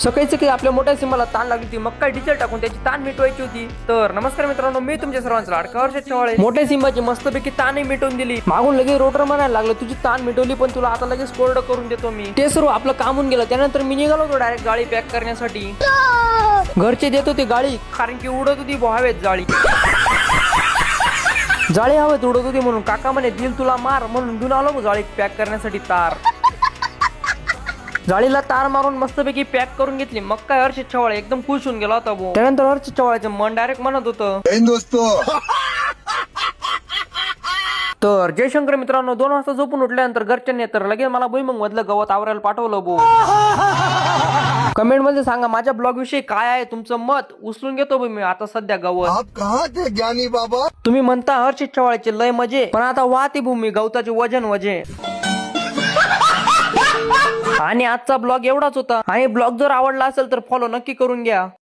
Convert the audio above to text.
सकाळीच की आपल्या मोठ्या सिंहाला ताण लागली होती, मग काय डिझेल टाकून त्याची ताण मिटवायची होती. तर नमस्कार मित्रांनो, मी तुमच्या सर्वांचा लाडका हर्षद चव्हाण. मोठ्या सिंबाची मस्तपैकी ताणही मिटवून दिली. मागून लगेच रोटर म्हणायला लागलं, तुझी ताण मिटवली पण तुला आता लगेच कोरडं करून देतो मी. ते सर्व आपलं काम होऊन गेलं. त्यानंतर मी निघालो होतो डायरेक्ट गाडी पॅक करण्यासाठी. घरचे देत होते गाडी, कारण की उडत होती हवेत जाळी. जाळी हवेत उडत होती म्हणून काका म्हणे दिल तुला मार, म्हणून घेऊन आलो जाळी पॅक करण्यासाठी तार. जाळीला तार मारून मस्तपैकी पॅक करून घेतली. मग काय हर्षद चव्हाण एकदम खुश होऊन गेला होता भाऊ. त्यानंतर हर्षद चव्हाणचं मन डायरेक्ट म्हणत होतं, तर जयशंकर मित्रांनो, 2 वाजता झोपून उठल्यानंतर घरच्यांनी तर लगेच मला भुईमुग मधलं गवत आवरायला पाठवलं भाऊ. कमेंट मध्ये सांगा माझ्या ब्लॉग विषयी काय आहे तुमचं मत. उचलून घेतो मी आता सध्या गवत. आप कहाँ थे ज्ञानी बाबा? तुम्ही म्हणता हर्षद चव्हाणचे लय मजे, पण आता वाहते भूमी गवताचे वजन वजे. आणि आजचा ब्लॉग एवढाच होता. आणि ब्लॉग जर आवडला असेल तर फॉलो नक्की करून घ्या.